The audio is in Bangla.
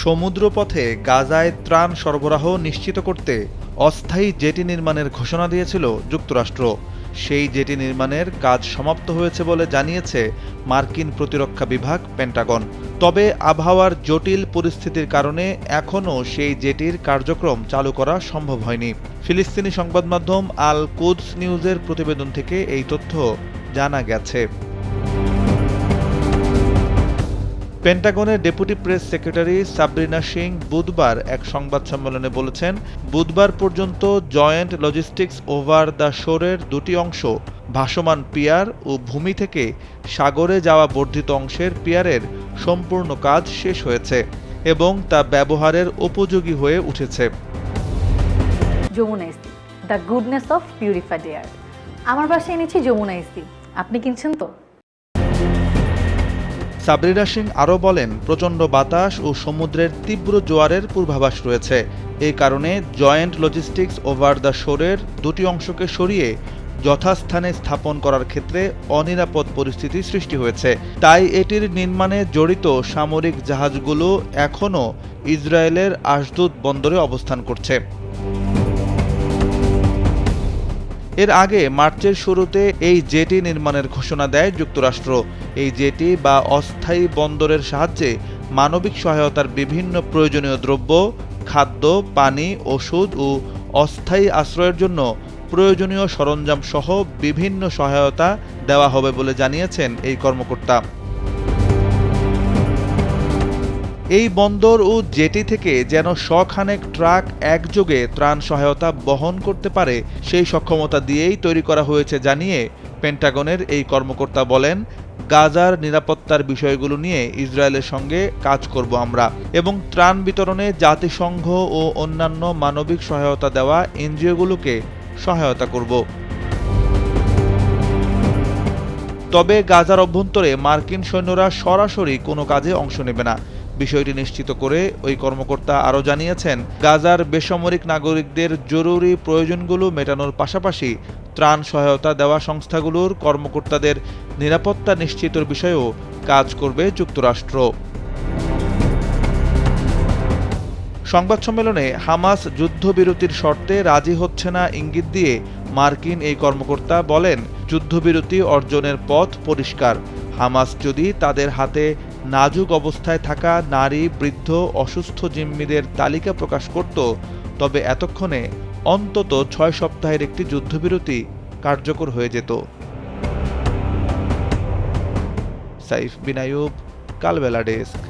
সমুদ্রপথে গাজায় ত্রাণ সরবরাহ নিশ্চিত করতে অস্থায়ী জেটি নির্মাণের ঘোষণা দিয়েছিল যুক্তরাষ্ট্র। সেই জেটি নির্মাণের কাজ সমাপ্ত হয়েছে বলে জানিয়েছে মার্কিন প্রতিরক্ষা বিভাগ পেন্টাগন। তবে আবহাওয়ার জটিল পরিস্থিতির কারণে এখনও সেই জেটির কার্যক্রম চালু করা সম্ভব হয়নি। ফিলিস্তিনি সংবাদ মাধ্যম আল কুদস নিউজের প্রতিবেদন থেকে এই তথ্য জানা গেছে। পেন্টাগনের deputy press secretary Sabrina Singh বুধবার এক সংবাদ সম্মেলনে বলেছেন, বুধবার পর্যন্ত জয়েন্ট লজিস্টিক্স ওভার দ্য শোরের দুটি অংশ, ভাসমান পিয়ার ও ভূমি থেকে সাগরে যাওয়া বর্ধিত অংশের পিয়ারের সম্পূর্ণ কাজ শেষ হয়েছে এবং তা ব্যবহারের উপযোগী হয়ে উঠেছে। যমুনা ইস্তি, the goodness of purified air. আমার বাসায় এনেছি যমুনা ইস্তি, আপনি কিনছেন তো? সাবরিনা সিং আরও বলেন, প্রচণ্ড বাতাস ও সমুদ্রের তীব্র জোয়ারের পূর্বাভাস রয়েছে। এই কারণে জয়েন্ট লজিস্টিক্স ওভার দ্য শোরের দুটি অংশকে সরিয়ে যথাস্থানে স্থাপন করার ক্ষেত্রে অনিরাপদ পরিস্থিতি সৃষ্টি হয়েছে। তাই এটির নির্মাণে জড়িত সামরিক জাহাজগুলো এখনও ইসরায়েলের আশদুদ বন্দরে অবস্থান করছে। এর আগে মার্চের শুরুতে এই জেটি নির্মাণের ঘোষণা দেয় যুক্তরাষ্ট্র। এই জেটি বা অস্থায়ী বন্দরের সাহায্যে মানবিক সহায়তার বিভিন্ন প্রয়োজনীয় দ্রব্য, খাদ্য, পানি, ওষুধ ও অস্থায়ী আশ্রয়ের জন্য প্রয়োজনীয় সরঞ্জাম সহ বিভিন্ন সহায়তা দেওয়া হবে বলে জানিয়েছেন এই কর্মকর্তা। এই বন্দর ও জেটি থেকে যেন শখানেক ট্রাক একযোগে ত্রাণ সহায়তা বহন করতে পারে সেই সক্ষমতা দিয়েই তৈরি করা হয়েছে জানিয়ে পেন্টাগনের এই কর্মকর্তা বলেন, গাজার নিরাপত্তার বিষয়গুলো নিয়ে ইসরায়েলের সঙ্গে কাজ করব আমরা এবং ত্রাণ বিতরণে জাতিসংঘ ও অন্যান্য মানবিক সহায়তা দেওয়া এনজিওগুলোকে সহায়তা করব। তবে গাজার অভ্যন্তরে মার্কিন সৈন্যরা সরাসরি কোনো কাজে অংশ নেবে না। বিষয়টি নিশ্চিত করে ওই কর্মকর্তা আরও জানিয়েছেন, গাজার বেসামরিক নাগরিকদের জরুরি প্রয়োজনগুলো মেটানোর পাশাপাশি ত্রাণ সহায়তা দেওয়া সংস্থাগুলোর কর্মকর্তাদের নিরাপত্তা নিশ্চিতের বিষয়েও কাজ করবে যুক্তরাষ্ট্র। সংবাদ সম্মেলনে হামাস যুদ্ধবিরতির শর্তে রাজি হচ্ছে না ইঙ্গিত দিয়ে মার্কিন এই কর্মকর্তা বলেন, যুদ্ধবিরতি অর্জনের পথ পরিষ্কার। হামাস যদি তাদের হাতে নাজুক অবস্থায় থাকা নারী, বৃদ্ধ, অসুস্থ জিম্মিদের তালিকা প্রকাশ করত, তবে এতক্ষণে অন্তত ৬ সপ্তাহের একটি যুদ্ধবিরতি কার্যকর হয়ে যেত। সাইফ বিন আইয়ুব, কালবেলা ডেস্ক।